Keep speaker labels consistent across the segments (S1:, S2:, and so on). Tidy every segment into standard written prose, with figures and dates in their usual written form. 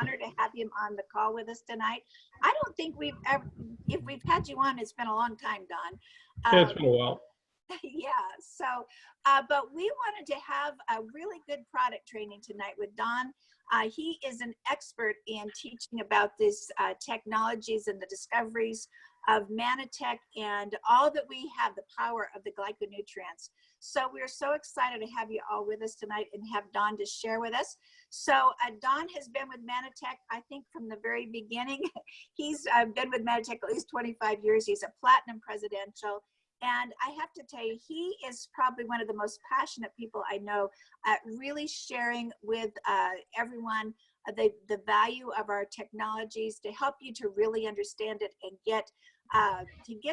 S1: honor to have him on the call with us tonight. I don't think we've ever, if we've had you on, it's been a long time, Don.
S2: Yeah, it's been a while.
S1: Yeah, so, but we wanted to have a really good product training tonight with Don. He is an expert in teaching about these technologies and the discoveries of Mannatech and all that we have, the power of the glyconutrients. So we're so excited to have you all with us tonight and have Don to share with us. So Don has been with Mannatech, I think, from the very beginning. He's been with Mannatech at least 25 years. He's a platinum presidential. And I have to tell you, he is probably one of the most passionate people I know at really sharing with everyone the value of our technologies to help you to really understand it and get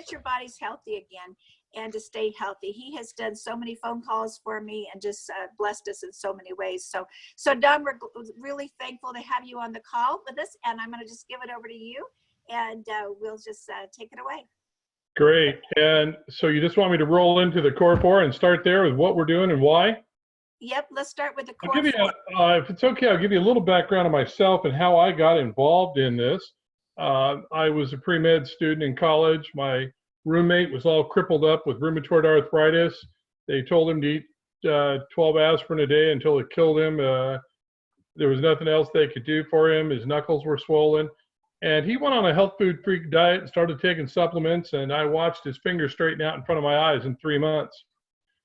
S1: your bodies healthy again and to stay healthy. He has done so many phone calls for me and just blessed us in so many ways. So Don, we're really thankful to have you on the call with us, and I'm going to just give it over to you, and we'll just take it away.
S2: Great. And so you just want me to roll into the core four and start there with what we're doing and why?
S1: Yep, let's start with the core.
S2: I'll give you if it's okay, I'll give you a little background on myself and how I got involved in this. I was a pre-med student in college. My roommate was all crippled up with rheumatoid arthritis. They told him to eat 12 aspirin a day until it killed him. There was nothing else they could do for him. His knuckles were swollen. And he went on a health food freak diet and started taking supplements, and I watched his fingers straighten out in front of my eyes in 3 months.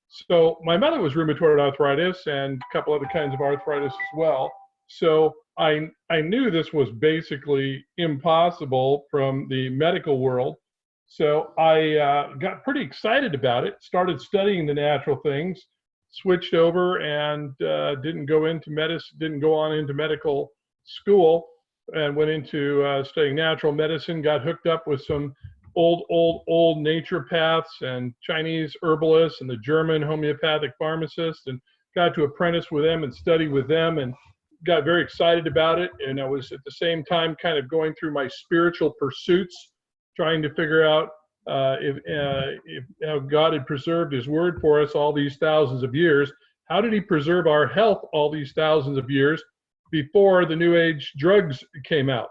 S2: So my mother was rheumatoid arthritis and a couple other kinds of arthritis as well. So I knew this was basically impossible from the medical world. So I got pretty excited about it, started studying the natural things, switched over and didn't go on into medical school, and went into studying natural medicine, got hooked up with some old naturopaths and Chinese herbalists and the German homeopathic pharmacists, and got to apprentice with them and study with them and got very excited about it. And I was at the same time kind of going through my spiritual pursuits, trying to figure out if how God had preserved his word for us all these thousands of years. How did he preserve our health all these thousands of years before the new age drugs came out?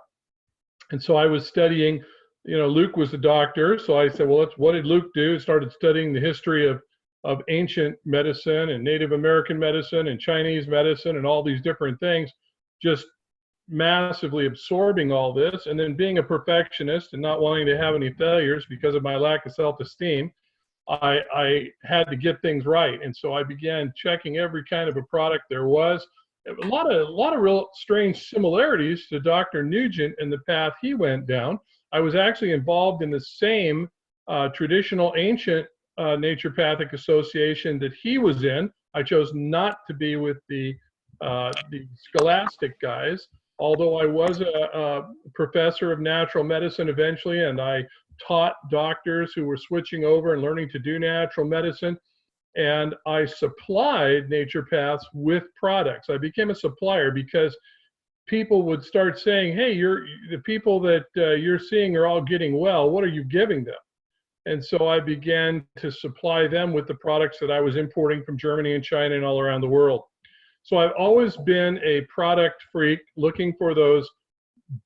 S2: And so I was studying, Luke was the doctor. So I said, well, what did Luke do? Started studying the history of ancient medicine and Native American medicine and Chinese medicine and all these different things, just massively absorbing all this. And then being a perfectionist and not wanting to have any failures because of my lack of self-esteem, I had to get things right. And so I began checking every kind of a product there was. A lot of real strange similarities to Dr. Nugent and the path he went down. I was actually involved in the same traditional ancient naturopathic association that he was in. I chose not to be with the scholastic guys, although I was a professor of natural medicine eventually, and I taught doctors who were switching over and learning to do natural medicine. And I supplied naturopaths with products. I became a supplier because people would start saying, hey, the people that you're seeing are all getting well. What are you giving them? And so I began to supply them with the products that I was importing from Germany and China and all around the world. So I've always been a product freak, looking for those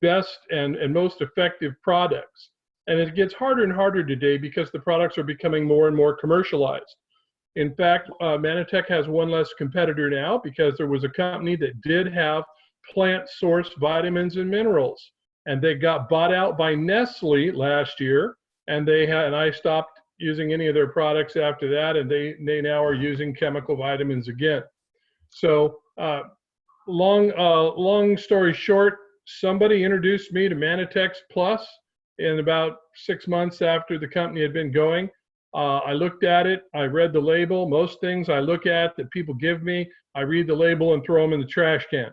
S2: best and most effective products. And it gets harder and harder today because the products are becoming more and more commercialized. In fact, Mannatech has one less competitor now because there was a company that did have plant-sourced vitamins and minerals, and they got bought out by Nestle last year, and I stopped using any of their products after that, and they now are using chemical vitamins again. So, long story short, somebody introduced me to Mannatech Plus in about 6 months after the company had been going. I looked at it, I read the label. Most things I look at that people give me, I read the label and throw them in the trash can.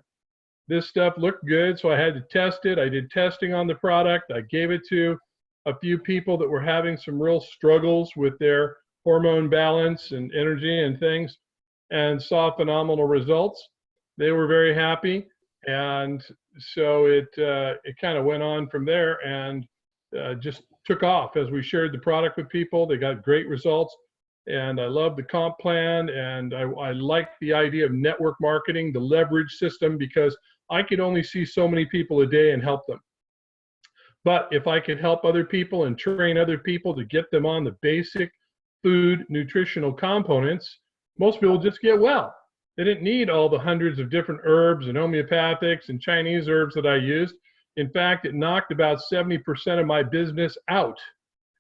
S2: This stuff looked good, so I had to test it. I did testing on the product. I gave it to a few people that were having some real struggles with their hormone balance and energy and things, and saw phenomenal results. They were very happy, and so it kind of went on from there and just took off as we shared the product with people. They got great results, and I love the comp plan, and I like the idea of network marketing, the leverage system, because I could only see so many people a day and help them. But if I could help other people and train other people to get them on the basic food nutritional components, most people just get well. They didn't need all the hundreds of different herbs and homeopathics and Chinese herbs that I used. In fact, it knocked about 70% of my business out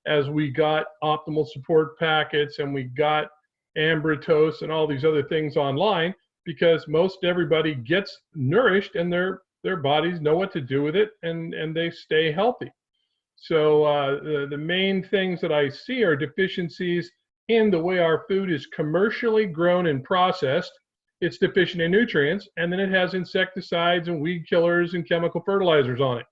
S2: as we got optimal support packets and we got Ambritose and all these other things online, because most everybody gets nourished and their bodies know what to do with it, and they stay healthy. So the main things that I see are deficiencies in the way our food is commercially grown and processed. It's deficient in nutrients, and then it has insecticides and weed killers and chemical fertilizers on it.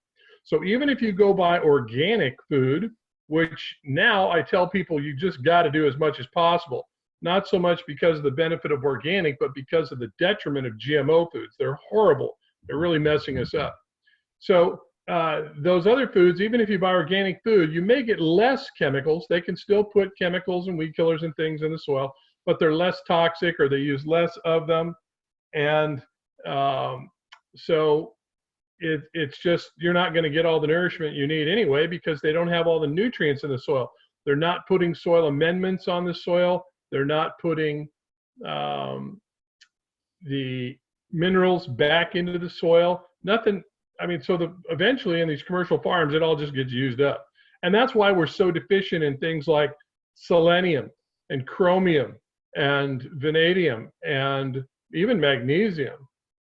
S2: So even if you go buy organic food, which now I tell people you just got to do as much as possible, not so much because of the benefit of organic, but because of the detriment of GMO foods. They're horrible. They're really messing us up. So those other foods, even if you buy organic food, you may get less chemicals. They can still put chemicals and weed killers and things in the soil, but they're less toxic, or they use less of them. And so it's just, you're not going to get all the nourishment you need anyway, because they don't have all the nutrients in the soil. They're not putting soil amendments on the soil. They're not putting the minerals back into the soil. Nothing. I mean, so eventually in these commercial farms, it all just gets used up. And that's why we're so deficient in things like selenium and chromium and vanadium and even magnesium.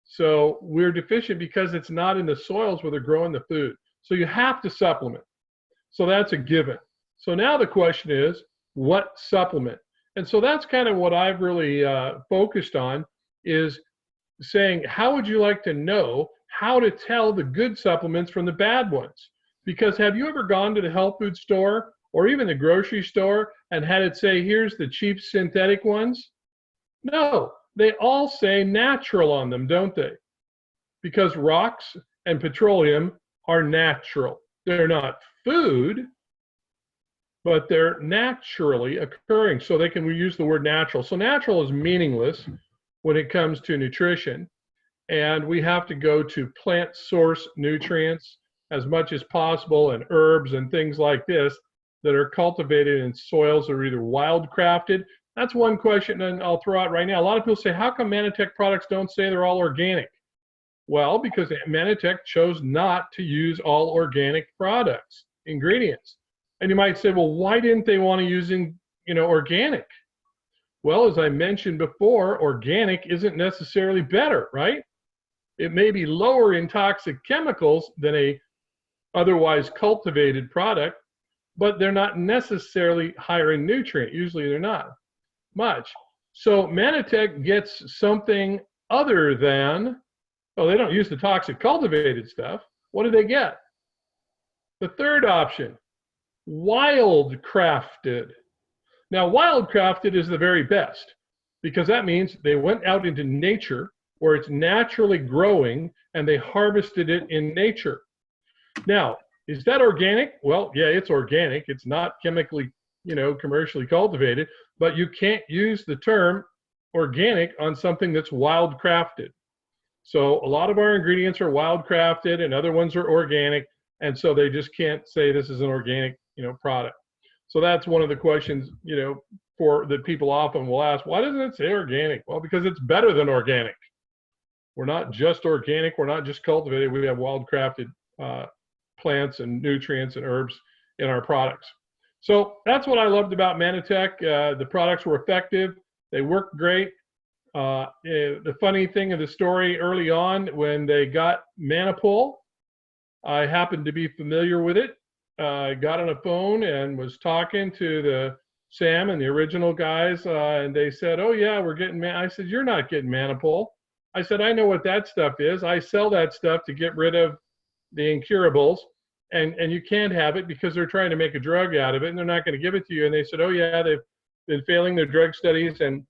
S2: So we're deficient because it's not in the soils where they're growing the food. So you have to supplement. So that's a given. So now the question is, what supplement? And so that's kind of what I've really focused on, is saying, how would you like to know how to tell the good supplements from the bad ones? Because have you ever gone to the health food store or even the grocery store and had it say, here's the cheap synthetic ones? No, they all say natural on them, don't they? Because rocks and petroleum are natural. They're not food, but they're naturally occurring. So they can use the word natural. So natural is meaningless when it comes to nutrition. And we have to go to plant source nutrients as much as possible, and herbs and things like this that are cultivated in soils that are either wildcrafted. That's one question, and I'll throw out right now. A lot of people say, how come Mannatech products don't say they're all organic? Well, because Mannatech chose not to use all organic products, ingredients. And you might say, well, why didn't they want to use organic? Well, as I mentioned before, organic isn't necessarily better, right? It may be lower in toxic chemicals than a otherwise cultivated product, but they're not necessarily higher in nutrient. Usually they're not much. So Mannatech gets something other than, oh, they don't use the toxic cultivated stuff. What do they get? The third option, wildcrafted. Now, wildcrafted is the very best, because that means they went out into nature where it's naturally growing and they harvested it in nature. Now, is that organic? Well, yeah, it's organic. It's not chemically, commercially cultivated, but you can't use the term organic on something that's wildcrafted. So a lot of our ingredients are wildcrafted and other ones are organic, and so they just can't say this is an organic, product. So that's one of the questions, for that people often will ask, why doesn't it say organic? Well, because it's better than organic. We're not just organic. We're not just cultivated. We have wildcrafted plants and nutrients and herbs in our products. So that's what I loved about Mannatech. The products were effective. They worked great. The funny thing of the story, early on when they got Mannapol, I happened to be familiar with it. I got on a phone and was talking to Sam and the original guys, and they said, oh yeah, we're getting I said, you're not getting Mannapol. I said, I know what that stuff is. I sell that stuff to get rid of the incurables, and you can't have it because they're trying to make a drug out of it, and they're not going to give it to you. And they said, oh yeah, they've been failing their drug studies. And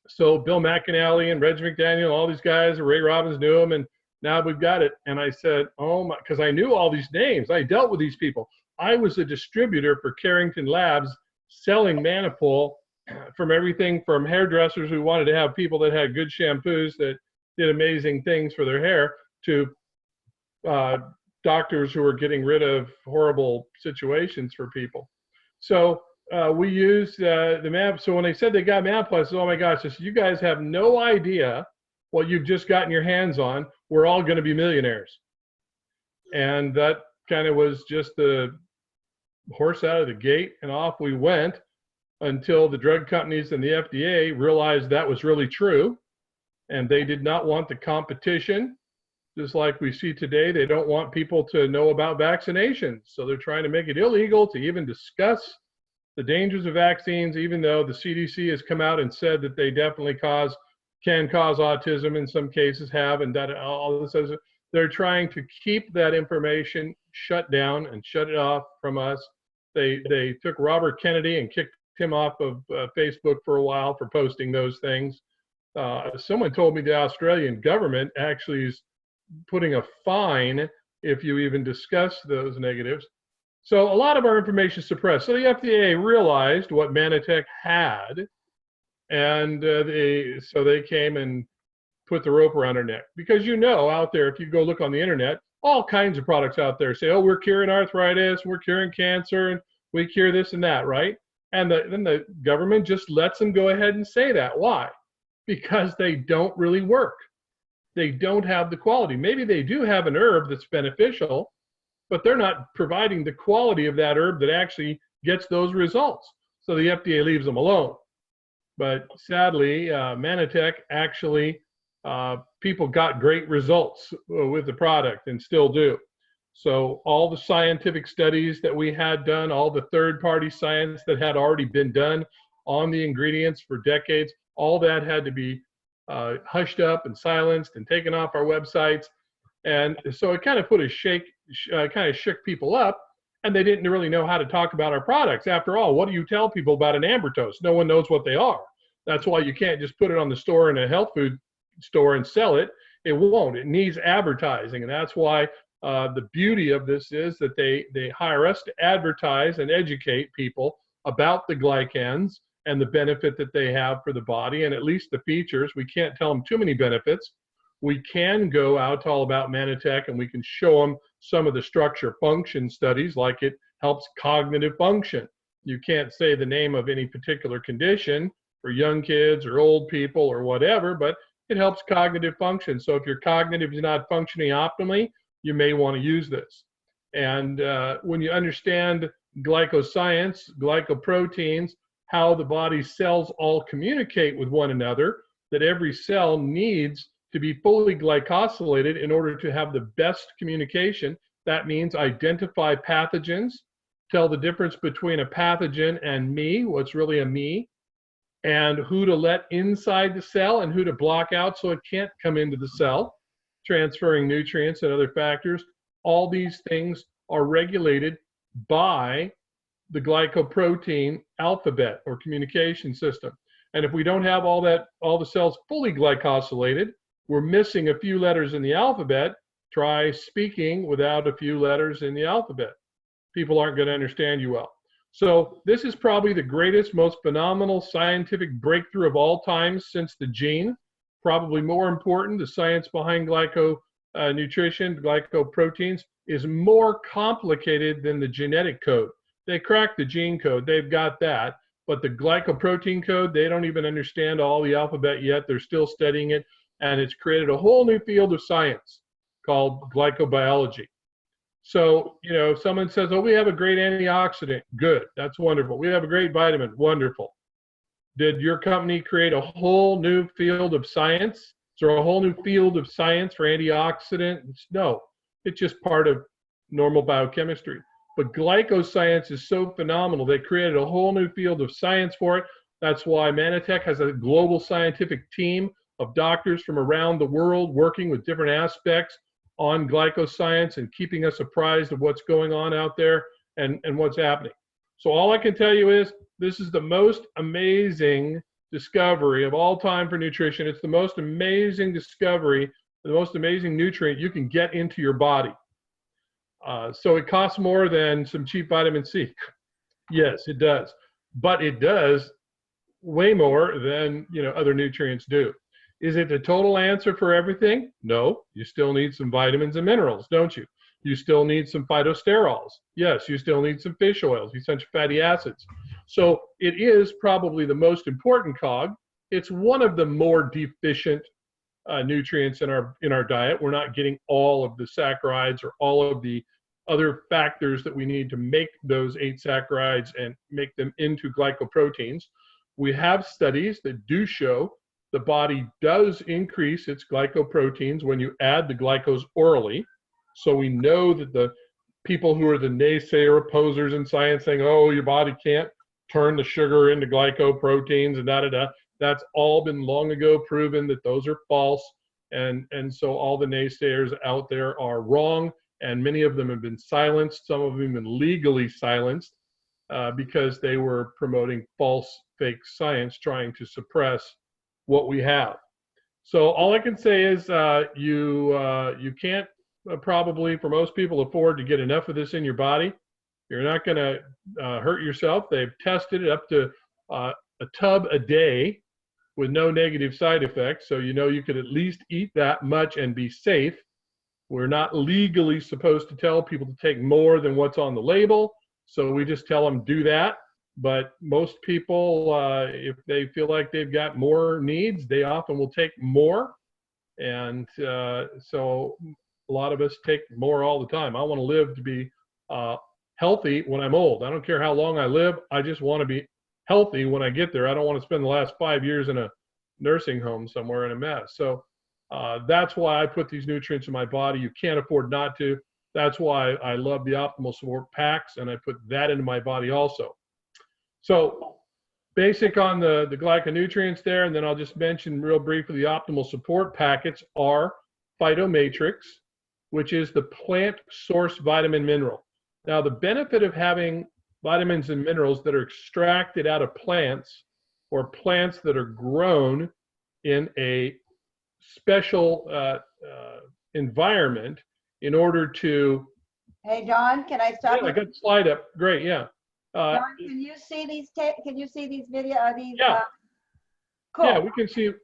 S2: so Bill McAnally and Reg McDaniel, all these guys, Ray Robbins knew them, and now we've got it. And I said, oh my, because I knew all these names. I dealt with these people. I was a distributor for Carrington Labs selling Mannapol from everything from hairdressers who wanted to have people that had good shampoos that did amazing things for their hair, to doctors who are getting rid of horrible situations for people. So we used the map. So when they said they got Mannatech, I said, oh my gosh, I said, you guys have no idea what you've just gotten your hands on. We're all going to be millionaires. And that kind of was just the horse out of the gate, and off we went until the drug companies and the FDA realized that was really true. And they did not want the competition. Just like we see today, they don't want people to know about vaccinations. So they're trying to make it illegal to even discuss the dangers of vaccines, even though the CDC has come out and said that they definitely can cause autism in some cases, have, and that all this is. They're trying to keep that information shut down and shut it off from us. They took Robert Kennedy and kicked him off of Facebook for a while for posting those things. Someone told me the Australian government actually is putting a fine if you even discuss those negatives. So a lot of our information is suppressed. So the FDA realized what Mannatech had, and they came and put the rope around our neck. Because out there, if you go look on the internet, all kinds of products out there say, oh, we're curing arthritis, we're curing cancer, and we cure this and that, right? And then the government just lets them go ahead and say that. Why? Because they don't really work. They don't have the quality. Maybe they do have an herb that's beneficial, but they're not providing the quality of that herb that actually gets those results. So the FDA leaves them alone. But sadly, Mannatech actually, people got great results with the product and still do. So all the scientific studies that we had done, all the third-party science that had already been done on the ingredients for decades, all that had to be hushed up and silenced and taken off our websites. And so it kind of put a shook people up, and they didn't really know how to talk about our products. After all, what do you tell people about an amber toast? No one knows what they are. That's why you can't just put it on the store in a health food store and sell it. It won't. It needs advertising. And that's why the beauty of this is that they hire us to advertise and educate people about the glycans and the benefit that they have for the body, and at least the features. We can't tell them too many benefits. We can go out to All About Mannatech, and we can show them some of the structure function studies, like it helps cognitive function. You can't say the name of any particular condition for young kids or old people or whatever, but it helps cognitive function. So if your cognitive is not functioning optimally, you may want to use this. And when you understand glycoscience, glycoproteins, how the body's cells all communicate with one another, that every cell needs to be fully glycosylated in order to have the best communication. That means identify pathogens, tell the difference between a pathogen and me, what's really a me, and who to let inside the cell and who to block out so it can't come into the cell, transferring nutrients and other factors. All these things are regulated by the glycoprotein alphabet or communication system. And if we don't have all the cells fully glycosylated, we're missing a few letters in the alphabet. Try speaking without a few letters in the alphabet. People aren't going to understand you well. So this is probably the greatest, most phenomenal scientific breakthrough of all time since the gene. Probably more important, the science behind nutrition, glycoproteins, is more complicated than the genetic code. They cracked the gene code, they've got that, but the glycoprotein code, they don't even understand all the alphabet yet. They're still studying it, and it's created a whole new field of science called glycobiology. So, if someone says, oh, we have a great antioxidant, good, that's wonderful. We have a great vitamin, wonderful. Did your company create a whole new field of science? Is there a whole new field of science for antioxidants? No, it's just part of normal biochemistry. But glycoscience is so phenomenal. They created a whole new field of science for it. That's why Mannatech has a global scientific team of doctors from around the world working with different aspects on glycoscience and keeping us apprised of what's going on out there and what's happening. So all I can tell you is this is the most amazing discovery of all time for nutrition. It's the most amazing discovery, the most amazing nutrient you can get into your body. So it costs more than some cheap vitamin C. Yes, it does. But it does way more than other nutrients do. Is it the total answer for everything? No, you still need some vitamins and minerals, don't you? You still need some phytosterols. Yes, you still need some fish oils, essential fatty acids. So it is probably the most important cog. It's one of the more deficient nutrients in our diet. We're not getting all of the saccharides or all of the other factors that we need to make those 8 saccharides and make them into glycoproteins. We have studies that do show the body does increase its glycoproteins when you add the glycose orally. So we know that the people who are the naysayer opposers in science saying, oh, your body can't turn the sugar into glycoproteins and da-da-da, that's all been long ago proven that those are false. And so all the naysayers out there are wrong, and many of them have been silenced. Some of them have been legally silenced because they were promoting false, fake science, trying to suppress what we have. So all I can say is you can't probably, for most people, afford to get enough of this in your body. You're not going to hurt yourself. They've tested it up to a tub a day with no negative side effects. So you know you could at least eat that much and be safe. We're not legally supposed to tell people to take more than what's on the label. So we just tell them do that. But most people, if they feel like they've got more needs, they often will take more. And so a lot of us take more all the time. I want to live to be healthy when I'm old. I don't care how long I live. I just want to be healthy when I get there. I don't want to spend the last 5 years in a nursing home somewhere in a mess. So that's why I put these nutrients in my body. You can't afford not to. That's why I love the optimal support packs, and I put that into my body also. So basic on the glyconutrients there, and then I'll just mention real briefly the optimal support packets are Phytomatrix, which is the plant source vitamin mineral. Now the benefit of having vitamins and minerals that are extracted out of plants or plants that are grown in a special environment in order to.
S3: Hey, Don, can I stop?
S2: Yeah, I got the slide up. Great, yeah.
S3: Don, can you see these? Can you see these video? These?
S2: Yeah.
S3: Cool.
S2: Yeah,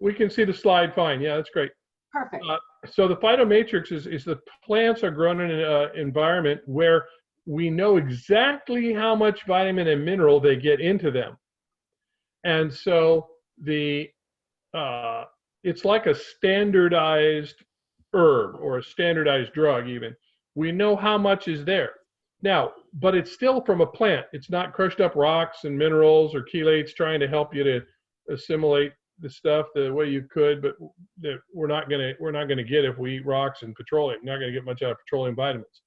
S2: we can see the slide fine. Yeah, that's great.
S3: Perfect.
S2: So the phytomatrix is the plants are grown in an environment where we know exactly how much vitamin and mineral they get into them, and so the it's like a standardized herb or a standardized drug. Even we know how much is there. Now, but it's still from a plant. It's not crushed up rocks and minerals or chelates trying to help you to assimilate the stuff the way you could, but that we're not gonna get if we eat rocks and petroleum. We're not gonna get much out of petroleum vitamins.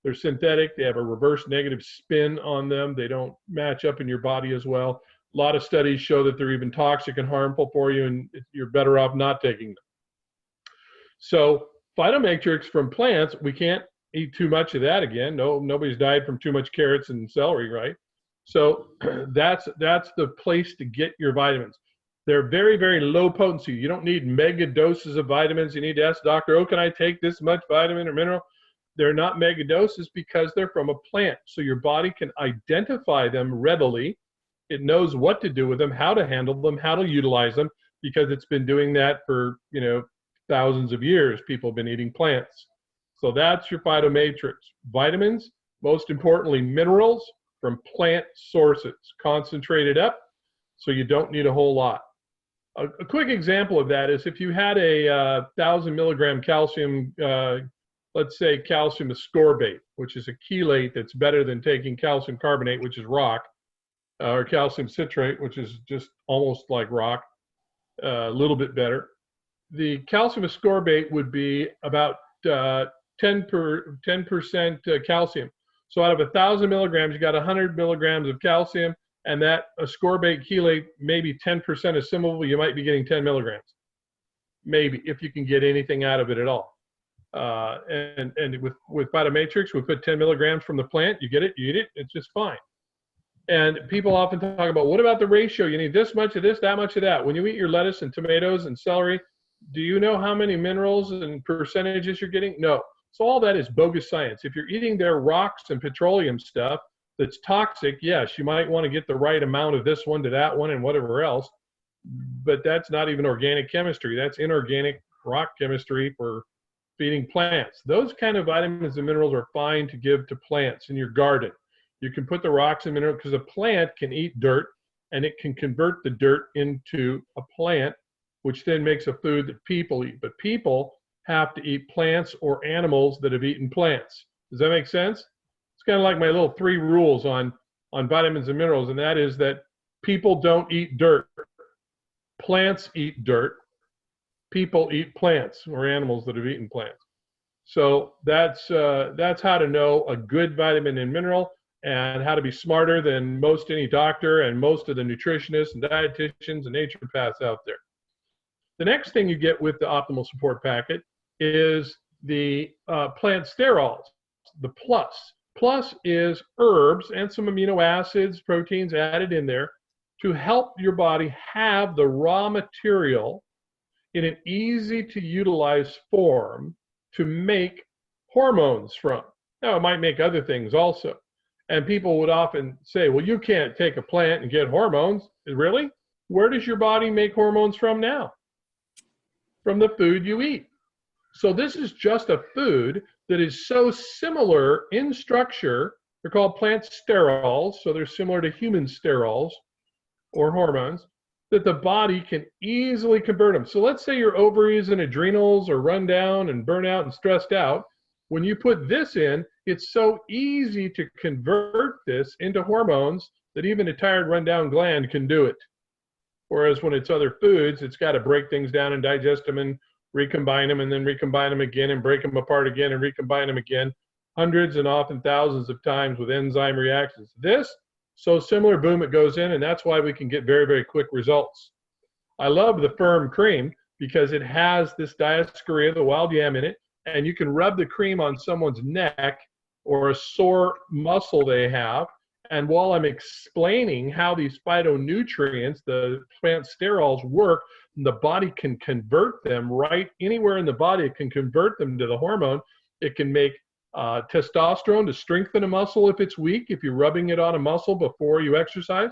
S2: They're synthetic. They have a reverse negative spin on them. They don't match up in your body as well. A lot of studies show that they're even toxic and harmful for you, and you're better off not taking them. So Phytomatrix from plants, we can't eat too much of that again. Nobody's died from too much carrots and celery, right? So that's the place to get your vitamins. They're very, very low potency. You don't need mega doses of vitamins. You need to ask the doctor, oh, can I take this much vitamin or mineral? They're not mega doses because they're from a plant. So your body can identify them readily. It knows what to do with them, how to handle them, how to utilize them, because it's been doing that for, thousands of years. People have been eating plants. So that's your Phytomatrix. Vitamins, most importantly, minerals from plant sources, concentrated up, so you don't need a whole lot. A quick example of that is if you had a 1,000 milligram calcium, let's say calcium ascorbate, which is a chelate that's better than taking calcium carbonate, which is rock, or calcium citrate, which is just almost like rock, a little bit better. The calcium ascorbate would be about 10% calcium. So out of 1,000 milligrams, you got 100 milligrams of calcium, and that ascorbate chelate, maybe 10% assimilable, you might be getting 10 milligrams. Maybe, if you can get anything out of it at all. And with Phytomatrix, we put 10 milligrams from the plant, you get it, you eat it, it's just fine. And people often talk about, what about the ratio? You need this much of this, that much of that. When you eat your lettuce and tomatoes and celery, do you know how many minerals and percentages you're getting? No. So all that is bogus science. If you're eating their rocks and petroleum stuff that's toxic, yes, you might want to get the right amount of this one to that one and whatever else. but that's not even organic chemistry. That's inorganic rock chemistry for feeding plants. Those kind of vitamins and minerals are fine to give to plants in your garden. You can put the rocks and minerals because a plant can eat dirt and it can convert the dirt into a plant, which then makes a food that people eat. But people have to eat plants or animals that have eaten plants. Does that make sense? It's kind of like my little 3 rules on vitamins and minerals, and that is that people don't eat dirt. Plants eat dirt. People eat plants or animals that have eaten plants. So that's how to know a good vitamin and mineral, and how to be smarter than most any doctor and most of the nutritionists and dietitians and naturopaths out there. The next thing you get with the optimal support packet is the plant sterols, the plus. Plus is herbs and some amino acids, proteins added in there to help your body have the raw material in an easy to utilize form to make hormones from. Now, it might make other things also. And people would often say, well, you can't take a plant and get hormones. Really? Where does your body make hormones from now? From the food you eat. So this is just a food that is so similar in structure. They're called plant sterols, so they're similar to human sterols or hormones, that the body can easily convert them. So let's say your ovaries and adrenals are run down and burnt out and stressed out. When you put this in, it's so easy to convert this into hormones that even a tired, run-down gland can do it. Whereas when it's other foods, it's got to break things down and digest them and recombine them and then recombine them again and break them apart again and recombine them again, hundreds and often thousands of times with enzyme reactions. This, so similar, boom, it goes in, and that's why we can get very, very quick results. I love the firm cream because it has this diascorea, the wild yam, in it, and you can rub the cream on someone's neck or a sore muscle they have. And while I'm explaining how these phytonutrients, the plant sterols, work, the body can convert them right anywhere in the body. It can convert them to the hormone. It can make testosterone to strengthen a muscle if it's weak, if you're rubbing it on a muscle before you exercise,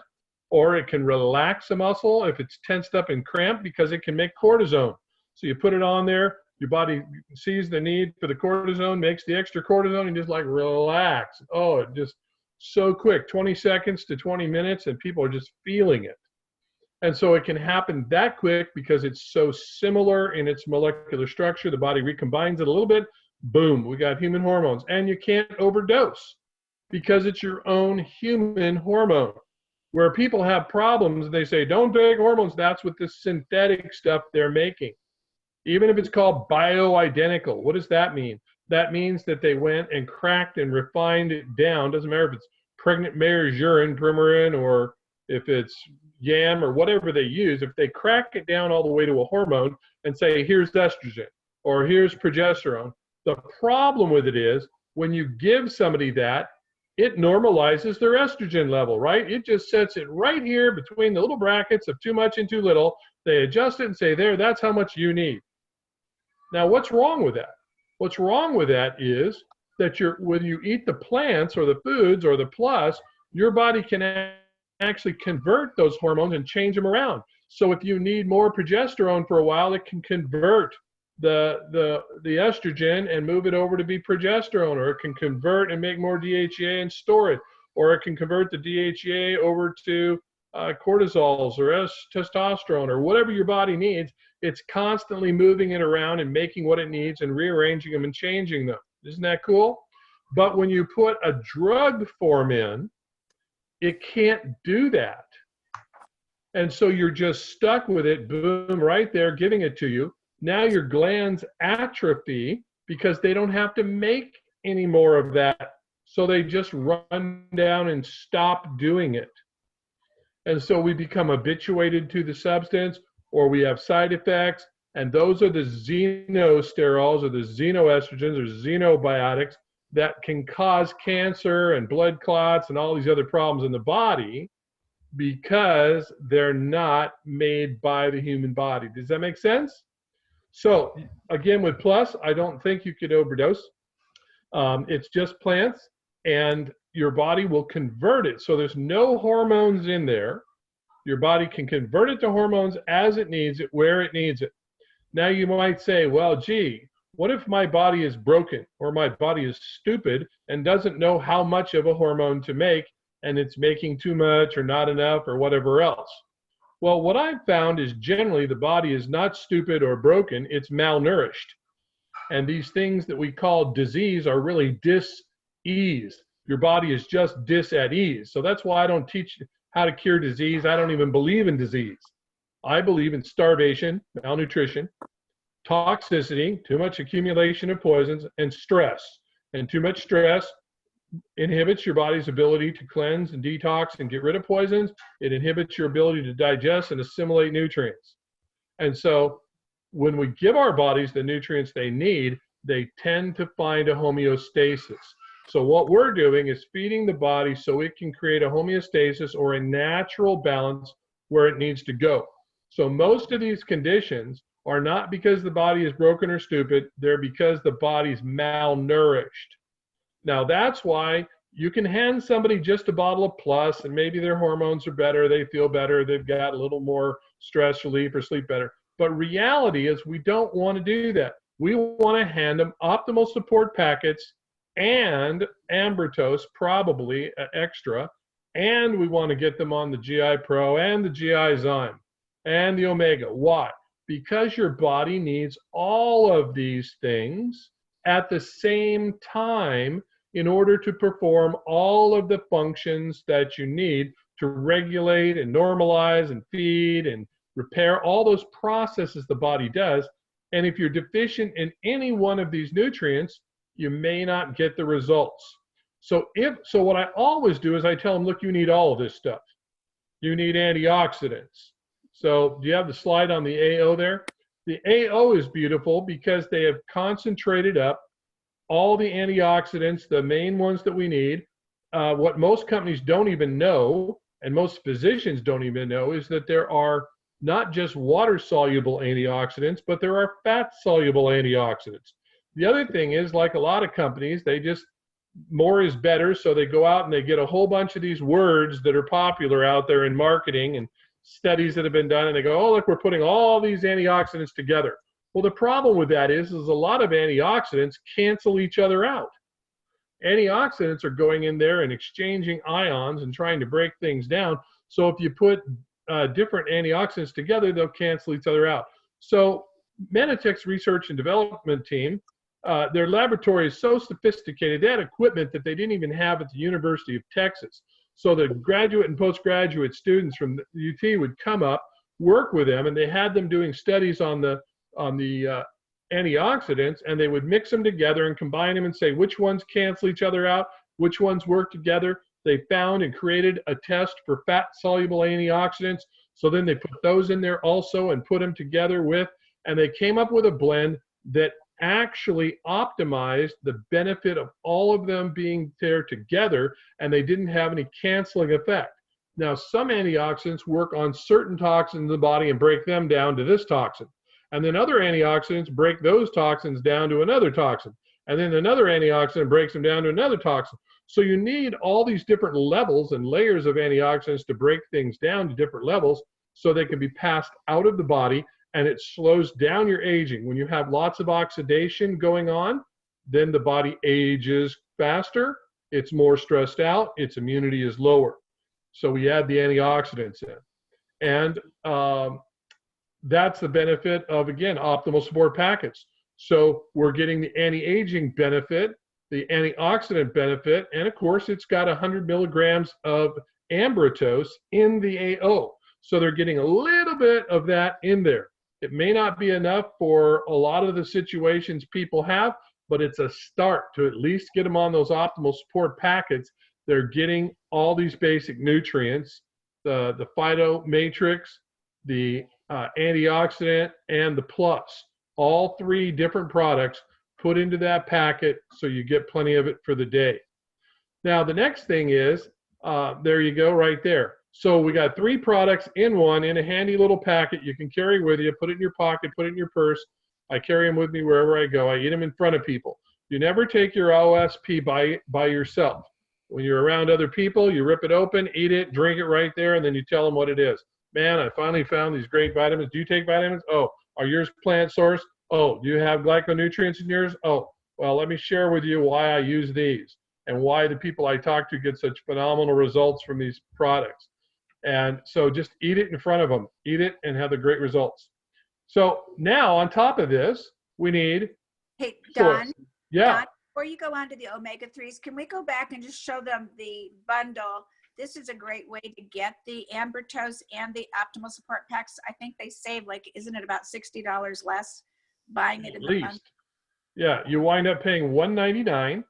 S2: or it can relax a muscle if it's tensed up and cramped because it can make cortisone. So you put it on there, your body sees the need for the cortisone, makes the extra cortisone, and just like relax. Oh, it just so quick, 20 seconds to 20 minutes, and people are just feeling it. And so it can happen that quick because it's so similar in its molecular structure. The body recombines it a little bit, boom, we got human hormones. And you can't overdose because it's your own human hormone. Where people have problems, they say, don't take hormones. That's what the synthetic stuff they're making. Even if it's called bioidentical, what does that mean? That means that they went and cracked and refined it down. Doesn't matter if it's pregnant mare's urine, Premarin, or if it's yam or whatever they use. If they crack it down all the way to a hormone and say, here's estrogen or here's progesterone, the problem with it is when you give somebody that, it normalizes their estrogen level, right? It just sets it right here between the little brackets of too much and too little. They adjust it and say, there, that's how much you need. Now, what's wrong with that? What's wrong with that is that when you eat the plants or the foods or the plus, your body can actually convert those hormones and change them around. So if you need more progesterone for a while, it can convert the estrogen and move it over to be progesterone, or it can convert and make more DHEA and store it, or it can convert the DHEA over to cortisols or testosterone or whatever your body needs. It's constantly moving it around and making what it needs and rearranging them and changing them. Isn't that cool? But when you put a drug form in, it can't do that. And so you're just stuck with it, boom, right there, giving it to you. Now your glands atrophy because they don't have to make any more of that. So they just run down and stop doing it. And so we become habituated to the substance, or we have side effects. And those are the xenosterols or the xenoestrogens or xenobiotics that can cause cancer and blood clots and all these other problems in the body because they're not made by the human body. Does that make sense? So again, with plus, I don't think you could overdose. It's just plants, and your body will convert it. So there's no hormones in there. Your body can convert it to hormones as it needs it, where it needs it. Now you might say, well, gee, what if my body is broken or my body is stupid and doesn't know how much of a hormone to make and it's making too much or not enough or whatever else? Well, what I've found is generally the body is not stupid or broken, it's malnourished. And these things that we call disease are really dis-ease. Your body is just dis at ease. So that's why I don't teach how to cure disease. I don't even believe in disease. I believe in starvation, malnutrition, toxicity, too much accumulation of poisons, and stress. And too much stress inhibits your body's ability to cleanse and detox and get rid of poisons. It inhibits your ability to digest and assimilate nutrients. And so when we give our bodies the nutrients they need, they tend to find a homeostasis. So what we're doing is feeding the body so it can create a homeostasis or a natural balance where it needs to go. So most of these conditions are not because the body is broken or stupid, they're because the body's malnourished. Now that's why you can hand somebody just a bottle of Plus and maybe their hormones are better, they feel better, they've got a little more stress relief or sleep better. But reality is we don't want to do that. We want to hand them optimal support packets and Ambertose, probably extra, and we want to get them on the GI Pro and the GI Zyme and the Omega. Why? Because your body needs all of these things at the same time in order to perform all of the functions that you need to regulate and normalize and feed and repair all those processes the body does. And if you're deficient in any one of these nutrients, you may not get the results. So what I always do is I tell them, look, you need all of this stuff. You need antioxidants. So do you have the slide on the AO there? The AO is beautiful because they have concentrated up all the antioxidants, the main ones that we need. What most companies don't even know, and most physicians don't even know, is that there are not just water-soluble antioxidants, but there are fat-soluble antioxidants. The other thing is, like a lot of companies, they just, more is better, so they go out and they get a whole bunch of these words that are popular out there in marketing and studies that have been done, and they go, oh, look, we're putting all these antioxidants together. Well, the problem with that is a lot of antioxidants cancel each other out. Antioxidants are going in there and exchanging ions and trying to break things down. So if you put different antioxidants together, they'll cancel each other out. So Mannatech's research and development team, their laboratory is so sophisticated, they had equipment that they didn't even have at the University of Texas. So the graduate and postgraduate students from the UT would come up, work with them, and they had them doing studies on the antioxidants, and they would mix them together and combine them and say which ones cancel each other out, which ones work together. They found and created a test for fat-soluble antioxidants. So then they put those in there also and put them together with, and they came up with a blend that actually optimized the benefit of all of them being there together, and they didn't have any canceling effect. Now, some antioxidants work on certain toxins in the body and break them down to this toxin. And then other antioxidants break those toxins down to another toxin. And then another antioxidant breaks them down to another toxin. So you need all these different levels and layers of antioxidants to break things down to different levels so they can be passed out of the body, and it slows down your aging. When you have lots of oxidation going on, then the body ages faster, it's more stressed out, its immunity is lower. So we add the antioxidants in. And that's the benefit of, again, optimal support packets. So we're getting the anti-aging benefit, the antioxidant benefit, and of course it's got 100 milligrams of Ambertose in the AO. So they're getting a little bit of that in there. It may not be enough for a lot of the situations people have, but it's a start to at least get them on those optimal support packets. They're getting all these basic nutrients, the phyto matrix, the antioxidant, and the plus. All three different products put into that packet so you get plenty of it for the day. Now, the next thing is, there you go right there. So we got 3 products in one in a handy little packet you can carry with you, put it in your pocket, put it in your purse. I carry them with me wherever I go. I eat them in front of people. You never take your OSP by yourself. When you're around other people, you rip it open, eat it, drink it right there, and then you tell them what it is. man, I finally found these great vitamins. Do you take vitamins? Oh, are yours plant sourced? Oh, do you have glyconutrients in yours? Oh, well, let me share with you why I use these and why the people I talk to get such phenomenal results from these products. And so just eat it in front of them. Eat it and have the great results. So now on top of this, we need
S1: Hey,
S2: soil.
S1: Don,
S2: Yeah.
S1: Don, before you go on to the omega-3s, can we go back and just show them the bundle? This is a great way to get the Ambertose and the Optimal Support Packs. I think they save, like, isn't it about $60 less buying it in the bundle?
S2: Yeah, you wind up paying $199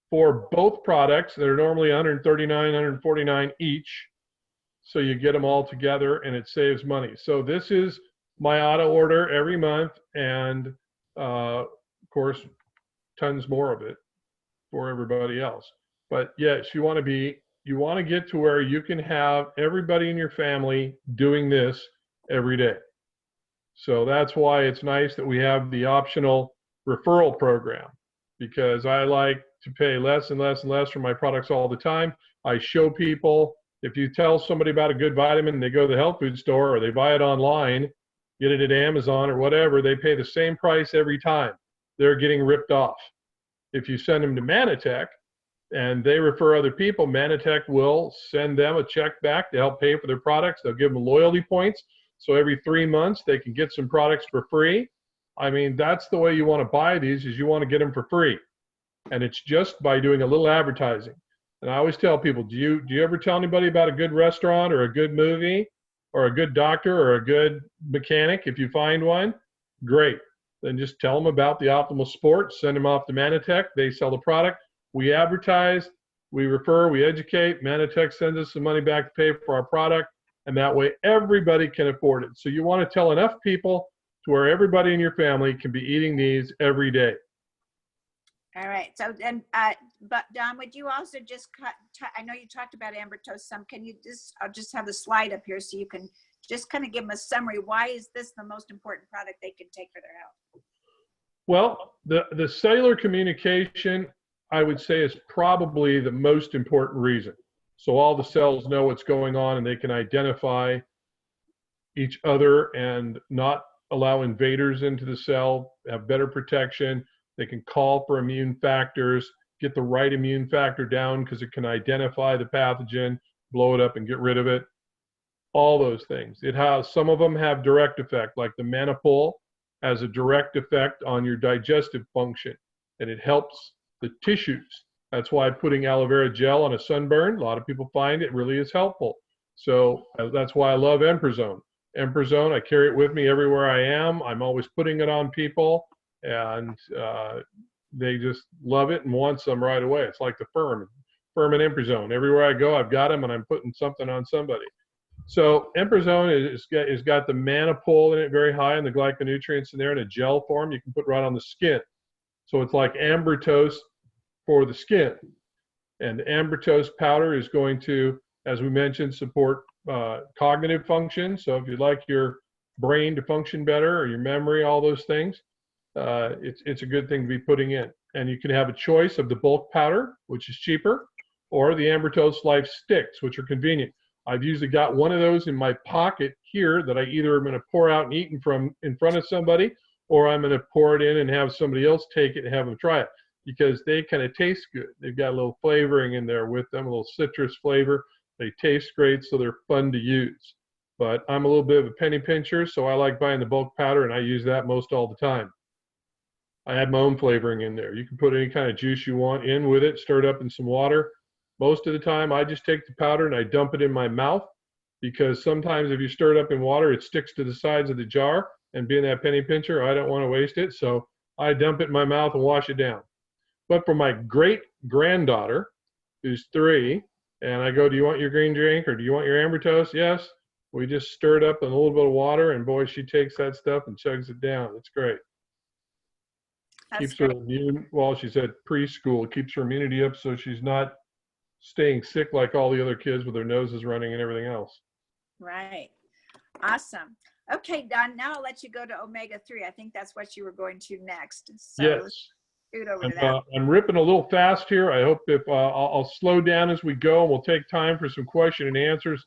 S2: for both products that are normally $139, $149 each. So you get them all together and it saves money. So this is my auto order every month, and of course, tons more of it for everybody else. But yes, you want to get to where you can have everybody in your family doing this every day. So that's why it's nice that we have the optional referral program, because I like to pay less and less and less for my products all the time. I show people, if you tell somebody about a good vitamin and they go to the health food store or they buy it online, get it at Amazon or whatever, they pay the same price every time. They're getting ripped off. If you send them to Mannatech and they refer other people, Mannatech will send them a check back to help pay for their products. They'll give them loyalty points. So every 3 months, they can get some products for free. I mean, that's the way you want to buy these, is you want to get them for free. And it's just by doing a little advertising. And I always tell people, do you ever tell anybody about a good restaurant or a good movie or a good doctor or a good mechanic? If you find one, great. Then just tell them about the Optimal Sport, send them off to Mannatech. They sell the product. We advertise, we refer, we educate. Mannatech sends us some money back to pay for our product. And that way everybody can afford it. So you want to tell enough people to where everybody in your family can be eating these every day.
S1: All right. So then, but Don, would you also just I know you talked about Ambertose some. Can you I'll just have the slide up here so you can just kind of give them a summary. Why is this the most important product they can take for their health?
S2: Well, the cellular communication, I would say, is probably the most important reason. So all the cells know what's going on and they can identify each other and not allow invaders into the cell, have better protection. They can call for immune factors, get the right immune factor down because it can identify the pathogen, blow it up and get rid of it. All those things. It has, some of them have direct effect, like the Mannapol has a direct effect on your digestive function, and it helps the tissues. That's why putting aloe vera gel on a sunburn, a lot of people find it really is helpful. So that's why I love Emprozone. Emprozone, I carry it with me everywhere I am. I'm always putting it on people, and they just love it and want some right away. It's like the Firm and Emprozone. Everywhere I go, I've got them, and I'm putting something on somebody. So Emprozone is got the Mannapol in it very high, and the glyconutrients in there in a gel form you can put right on the skin. So it's like Ambertose for the skin. And Ambertose powder is going to, as we mentioned, support cognitive function. So if you'd like your brain to function better or your memory, all those things, it's a good thing to be putting in. And you can have a choice of the bulk powder, which is cheaper, or the Ambertose Life Sticks, which are convenient. I've usually got one of those in my pocket here that I either am going to pour out and eat in front of somebody, or I'm going to pour it in and have somebody else take it and have them try it, because they kind of taste good. They've got a little flavoring in there with them, a little citrus flavor. They taste great, so they're fun to use. But I'm a little bit of a penny pincher, so I like buying the bulk powder, and I use that most all the time. I add my own flavoring in there. You can put any kind of juice you want in with it, stir it up in some water. Most of the time, I just take the powder and I dump it in my mouth, because sometimes if you stir it up in water, it sticks to the sides of the jar. And being that penny pincher, I don't want to waste it, so I dump it in my mouth and wash it down. But for my great-granddaughter, who's 3, and I go, do you want your green drink or do you want your Ambertose? Yes. We just stir it up in a little bit of water, and boy, she takes that stuff and chugs it down. It's great. Keeps her immune, well, she's at preschool. It keeps her immunity up so she's not staying sick like all the other kids with their noses running and everything else.
S1: Right. Awesome. Okay, Don, now I'll let you go to omega-3. I think that's what you were going to next. So
S2: yes.
S1: Over to that.
S2: I'm ripping a little fast here. I hope if I'll slow down as we go, and we'll take time for some question and answers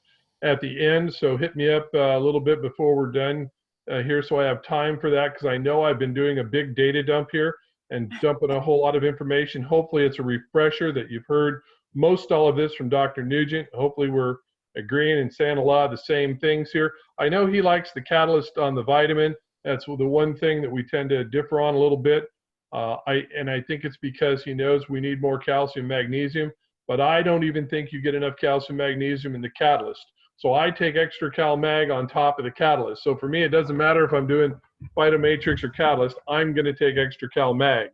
S2: at the end, so hit me up a little bit before we're done here so I have time for that, because I know I've been doing a big data dump here and dumping a whole lot of information. Hopefully it's a refresher that you've heard most all of this from Dr. Nugent. Hopefully we're agreeing and saying a lot of the same things here. I know he likes the catalyst on the vitamin. That's the one thing that we tend to differ on a little bit. I think it's because he knows we need more calcium, magnesium, but I don't even think you get enough calcium, magnesium in the catalyst. So I take extra Cal Mag on top of the catalyst. So for me, it doesn't matter if I'm doing Phytomatrix or catalyst, I'm going to take extra Cal Mag.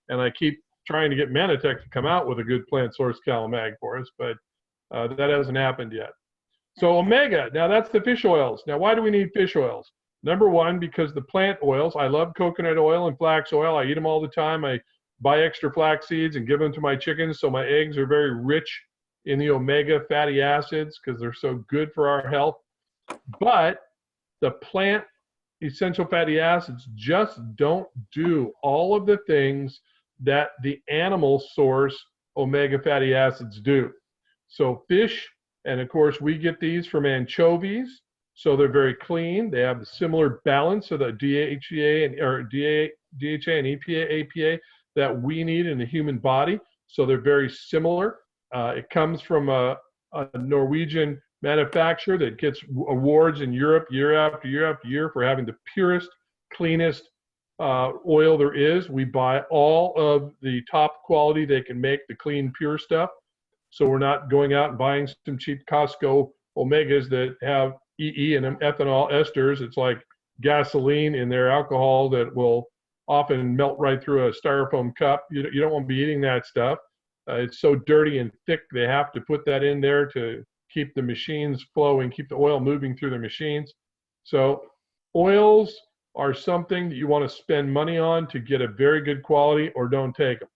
S2: And I keep trying to get Mannatech to come out with a good plant source Cal Mag for us, but that hasn't happened yet. So omega, now that's the fish oils. Now why do we need fish oils? Number one, because the plant oils, I love coconut oil and flax oil. I eat them all the time. I buy extra flax seeds and give them to my chickens, so my eggs are very rich in the omega fatty acids because they're so good for our health. But the plant essential fatty acids just don't do all of the things that the animal source omega fatty acids do. So fish, and of course we get these from anchovies, so they're very clean. They have the similar balance of the DHA and EPA, APA that we need in the human body. So they're very similar. It comes from a Norwegian manufacturer that gets awards in Europe year after year after year for having the purest, cleanest oil there is. We buy all of the top quality they can make, the clean, pure stuff. So we're not going out and buying some cheap Costco omegas that have EE and ethanol esters. It's like gasoline in their alcohol that will often melt right through a styrofoam cup. You don't want to be eating that stuff. It's so dirty and thick, they have to put that in there to keep the machines flowing, keep the oil moving through the machines. So oils are something that you want to spend money on to get a very good quality, or don't take them.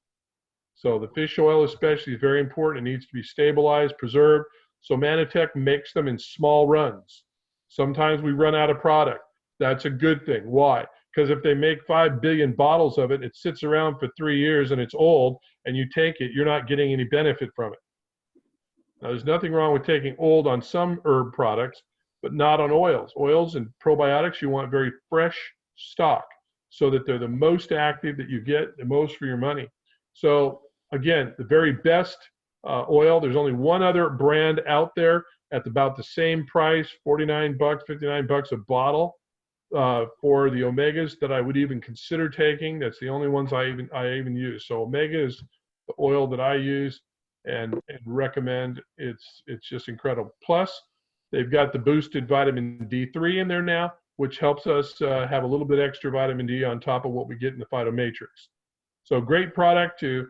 S2: So the fish oil especially is very important. It needs to be stabilized, preserved. So Mannatech makes them in small runs. Sometimes we run out of product. That's a good thing. Why? Because if they make 5 billion bottles of it, it sits around for 3 years and it's old, and you take it, you're not getting any benefit from it. Now, there's nothing wrong with taking old on some herb products, but not on oils. Oils and probiotics, you want very fresh stock so that they're the most active that you get, the most for your money. So again, the very best oil, there's only one other brand out there at about the same price, 49 bucks, 59 bucks a bottle for the omegas that I would even consider taking. That's the only ones I even use. So omega is the oil that I use and recommend. It's just incredible. Plus, they've got the boosted vitamin D3 in there now, which helps us have a little bit extra vitamin D on top of what we get in the Phytomatrix. So great product to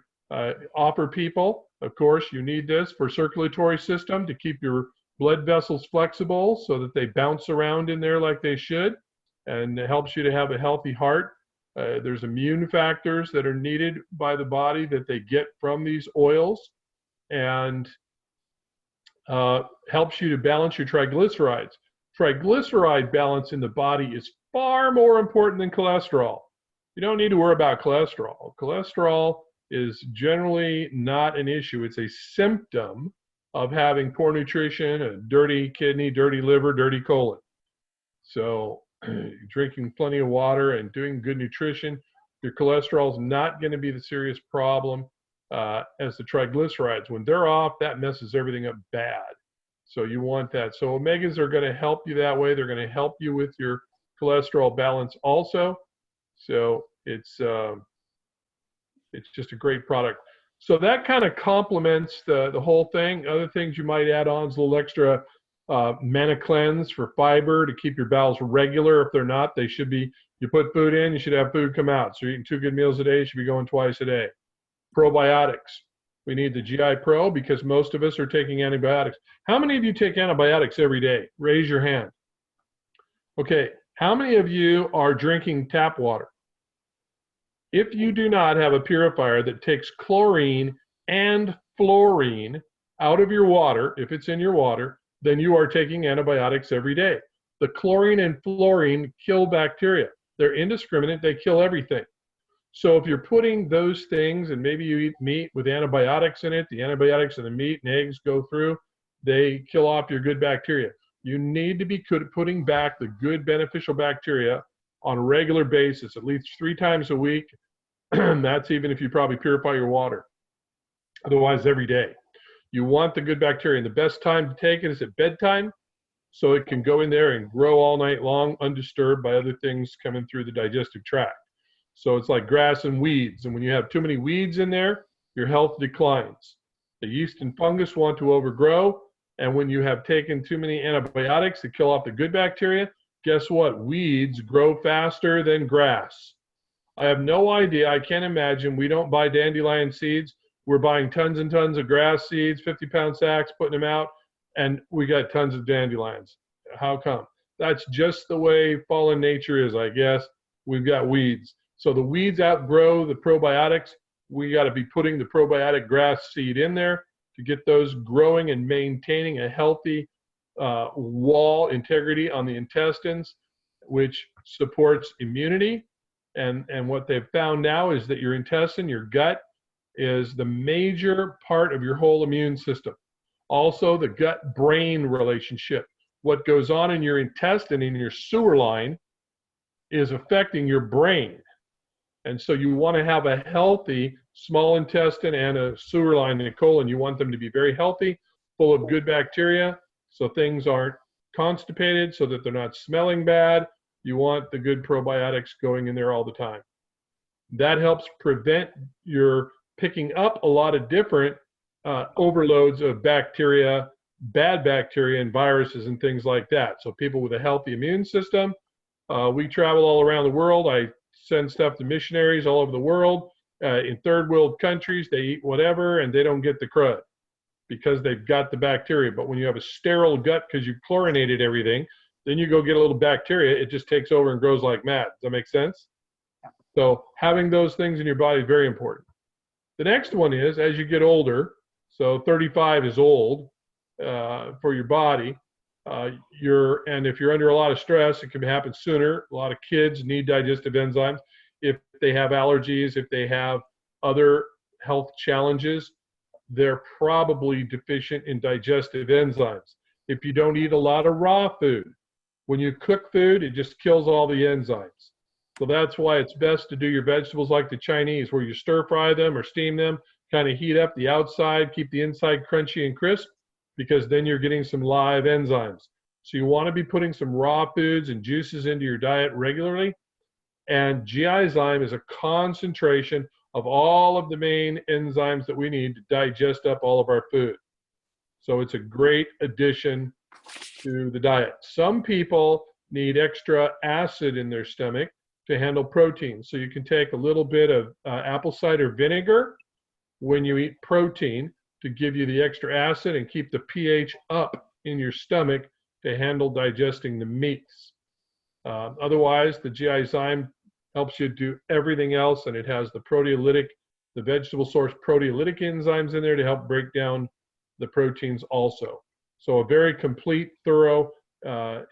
S2: offer people. Of course, you need this for circulatory system to keep your blood vessels flexible so that they bounce around in there like they should, and it helps you to have a healthy heart. There's immune factors that are needed by the body that they get from these oils, and helps you to balance your triglycerides. Triglyceride balance in the body is far more important than cholesterol. You don't need to worry about cholesterol. Cholesterol is generally not an issue. It's a symptom of having poor nutrition, a dirty kidney, dirty liver, dirty colon. So drinking plenty of water and doing good nutrition, your cholesterol is not going to be the serious problem as the triglycerides. When they're off, that messes everything up bad. So you want that. So omegas are going to help you that way. They're going to help you with your cholesterol balance also. So it's just a great product. So that kind of complements the whole thing. Other things you might add on is a little extra Manna Cleanse for fiber to keep your bowels regular. If they're not, they should be. You put food in, you should have food come out. So you're eating 2 good meals a day, you should be going twice a day. Probiotics. We need the GI Pro because most of us are taking antibiotics. How many of you take antibiotics every day? Raise your hand. Okay, how many of you are drinking tap water? If you do not have a purifier that takes chlorine and fluorine out of your water, if it's in your water, then you are taking antibiotics every day. The chlorine and fluorine kill bacteria. They're indiscriminate, they kill everything. So if you're putting those things, and maybe you eat meat with antibiotics in it, the antibiotics in the meat and eggs go through, they kill off your good bacteria. You need to be putting back the good beneficial bacteria on a regular basis, at least 3 times a week. That's even if you probably purify your water. Otherwise, every day. You want the good bacteria, and the best time to take it is at bedtime, so it can go in there and grow all night long undisturbed by other things coming through the digestive tract. So it's like grass and weeds, and when you have too many weeds in there, your health declines. The yeast and fungus want to overgrow, and when you have taken too many antibiotics to kill off the good bacteria, guess what? Weeds grow faster than grass. I have no idea. I can't imagine. We don't buy dandelion seeds. We're buying tons and tons of grass seeds, 50-pound sacks, putting them out, and we got tons of dandelions. How come? That's just the way fallen nature is, I guess. We've got weeds. So the weeds outgrow the probiotics. We got to be putting the probiotic grass seed in there to get those growing and maintaining a healthy wall integrity on the intestines, which supports immunity. And what they've found now is that your intestine, your gut, is the major part of your whole immune system. Also, the gut-brain relationship. What goes on in your intestine, in your sewer line, is affecting your brain. And so you want to have a healthy small intestine and a sewer line and a colon. You want them to be very healthy, full of good bacteria, so things aren't constipated, so that they're not smelling bad. You want the good probiotics going in there all the time. That helps prevent your picking up a lot of different overloads of bacteria, bad bacteria and viruses and things like that. So people with a healthy immune system, we travel all around the world. I send stuff to missionaries all over the world. In third world countries, they eat whatever and they don't get the crud because they've got the bacteria. But when you have a sterile gut because you chlorinated everything, then you go get a little bacteria, it just takes over and grows like mad. Does that make sense? Yeah. So having those things in your body is very important. The next one is, as you get older, so 35 is old for your body, and if you're under a lot of stress, it can happen sooner. A lot of kids need digestive enzymes. If they have allergies, if they have other health challenges, they're probably deficient in digestive enzymes. If you don't eat a lot of raw food, when you cook food, it just kills all the enzymes. So that's why it's best to do your vegetables like the Chinese, where you stir fry them or steam them, kind of heat up the outside, keep the inside crunchy and crisp, because then you're getting some live enzymes. So you want to be putting some raw foods and juices into your diet regularly. And GI-zyme is a concentration of all of the main enzymes that we need to digest up all of our food. So it's a great addition to the diet. Some people need extra acid in their stomach to handle protein. So you can take a little bit of apple cider vinegar when you eat protein to give you the extra acid and keep the pH up in your stomach to handle digesting the meats. Otherwise, the GI-zyme helps you do everything else, and it has the vegetable source proteolytic enzymes in there to help break down the proteins also. So a very complete, thorough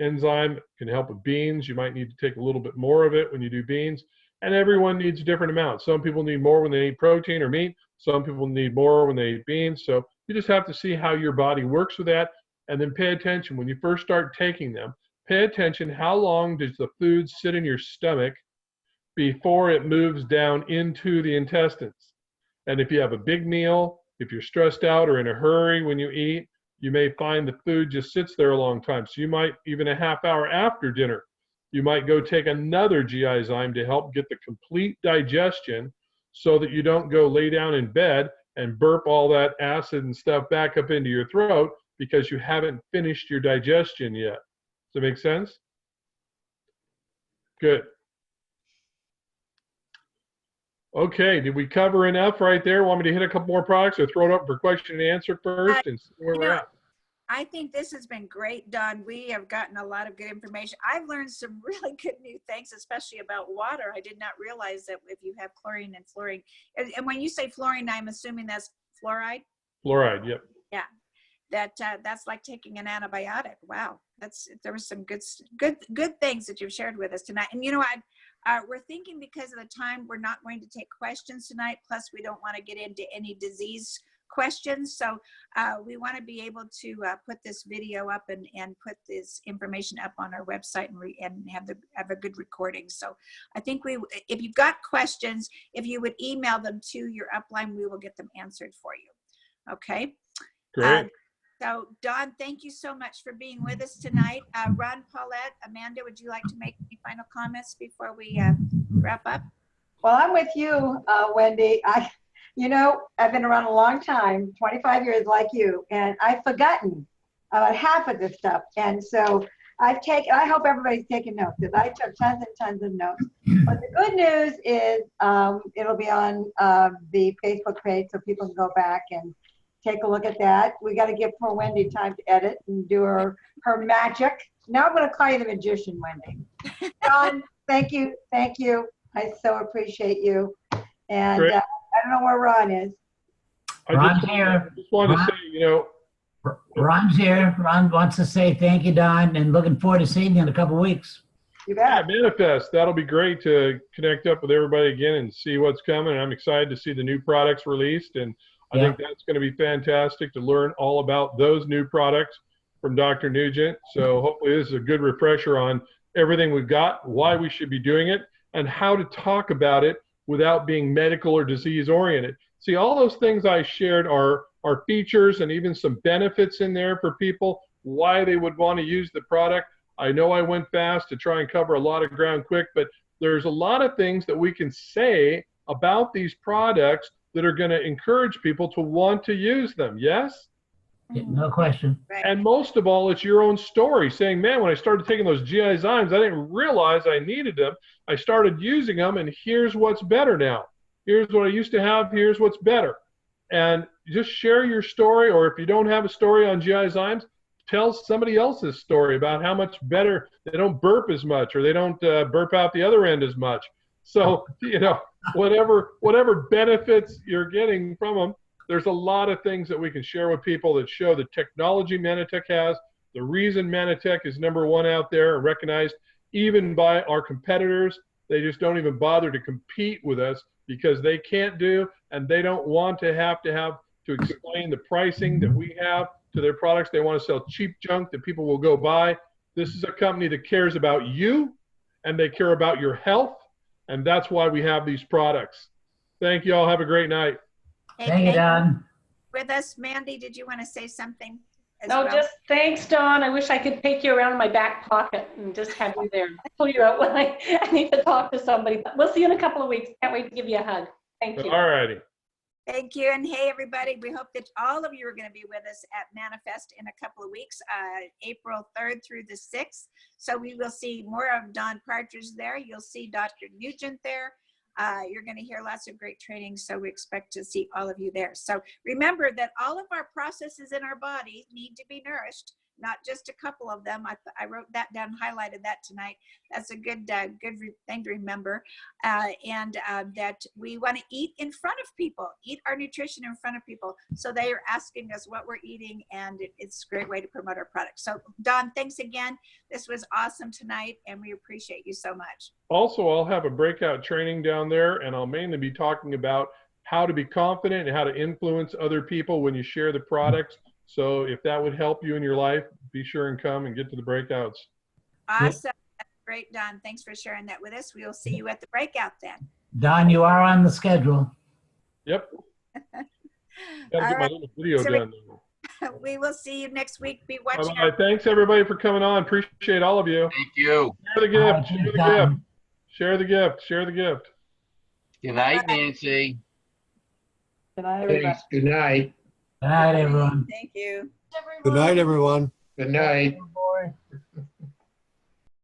S2: enzyme can help with beans. You might need to take a little bit more of it when you do beans. And everyone needs a different amount. Some people need more when they eat protein or meat. Some people need more when they eat beans. So you just have to see how your body works with that. And then pay attention. When you first start taking them, pay attention how long does the food sit in your stomach before it moves down into the intestines. And if you have a big meal, if you're stressed out or in a hurry when you eat, you may find the food just sits there a long time. So you might, even a half hour after dinner, you might go take another GI-zyme to help get the complete digestion so that you don't go lay down in bed and burp all that acid and stuff back up into your throat because you haven't finished your digestion yet. Does that make sense? Good. Okay, did we cover enough right there? Want me to hit a couple more products or throw it up for question and answer first and see where we're at?
S1: I think this has been great, Don. We have gotten a lot of good information. I've learned some really good new things, especially about water. I did not realize that if you have chlorine and fluorine, and when you say fluorine, I'm assuming that's fluoride?
S2: Fluoride, yep.
S1: Yeah, that's like taking an antibiotic. Wow, there was some good things that you've shared with us tonight. And you know, we're thinking because of the time, we're not going to take questions tonight. Plus, we don't want to get into any disease questions. So we want to be able to put this video up and put this information up on our website and have a good recording. So I think if you've got questions, if you would email them to your upline, we will get them answered for you. Okay.
S2: Great.
S1: So Dawn, thank you so much for being with us tonight. Ron, Paulette, Amanda, would you like to make any final comments before we wrap up?
S3: Well, I'm with you, Wendy. You know, I've been around a long time, 25 years like you, and I've forgotten about half of this stuff. And so I hope everybody's taking notes, because I took tons and tons of notes. But the good news is it'll be on the Facebook page, so people can go back and take a look at that. We got to give poor Wendy time to edit and do her magic. Now I'm going to call you the magician, Wendy. John, thank you. Thank you. I so appreciate you. And I don't know where Ron is.
S4: Ron's here.
S2: I just wanted to say, you know.
S4: Ron's here. Ron wants to say thank you, Don, and looking forward to seeing you in a couple of weeks.
S3: You bet.
S2: Yeah, Manifest. That'll be great to connect up with everybody again and see what's coming. I'm excited to see the new products released, and I think that's going to be fantastic to learn all about those new products from Dr. Nugent. So hopefully this is a good refresher on everything we've got, why we should be doing it, and how to talk about it without being medical or disease oriented. See, all those things I shared are features and even some benefits in there for people, why they would want to use the product. I know I went fast to try and cover a lot of ground quick, but there's a lot of things that we can say about these products that are going to encourage people to want to use them. Yes?
S4: No question.
S2: And most of all, it's your own story saying, man, when I started taking those GI Zymes, I didn't realize I needed them. I started using them, and here's what's better now. Here's what I used to have. Here's what's better. And just share your story, or if you don't have a story on GI Zymes, tell somebody else's story about how much better they don't burp as much, or they don't burp out the other end as much. So, you know, whatever benefits you're getting from them, there's a lot of things that we can share with people that show the technology Mannatech has, the reason Mannatech is #1 out there and recognized even by our competitors. They just don't even bother to compete with us because they can't do, and they don't want to have to explain the pricing that we have to their products. They want to sell cheap junk that people will go buy. This is a company that cares about you, and they care about your health, and that's why we have these products. Thank you all. Have a great night.
S4: Thank you, Don.
S1: With us, Mandy, did you want to say something?
S5: No, just thanks, Dawn. I wish I could take you around my back pocket and just have you there. Pull you out when I need to talk to somebody. But we'll see you in a couple of weeks. Can't wait to give you a hug. Thank you.
S2: All righty.
S1: Thank you. And hey, everybody, we hope that all of you are going to be with us at Manifest in a couple of weeks, April 3rd through the 6th. So we will see more of Don Partridge there. You'll see Dr. Nugent there. You're going to hear lots of great training, so we expect to see all of you there. So remember that all of our processes in our body need to be nourished, not just a couple of them. I wrote that down, highlighted that tonight. That's a good thing to remember. That we want to eat in front of people, eat our nutrition in front of people. So they are asking us what we're eating, and it's a great way to promote our products. So Don, thanks again. This was awesome tonight, and we appreciate you so much.
S2: Also, I'll have a breakout training down there, and I'll mainly be talking about how to be confident and how to influence other people when you share the products. So if that would help you in your life, be sure and come and get to the breakouts.
S1: Awesome. That's great, Don. Thanks for sharing that with us. We will see you at the breakout then.
S4: Don, you are on the schedule.
S2: Yep. Gotta get my little video done.
S1: We will see you next week. Be watching.
S2: Bye-bye. Thanks everybody for coming on. Appreciate all of you.
S6: Thank you.
S2: Share the gift. Share the gift. Share the gift. Share the gift.
S6: Good night, Nancy.
S3: Good night, everybody.
S7: Thanks. Good night.
S4: Good night, everyone.
S1: Thank you.
S8: Good night, everyone.
S7: Good night.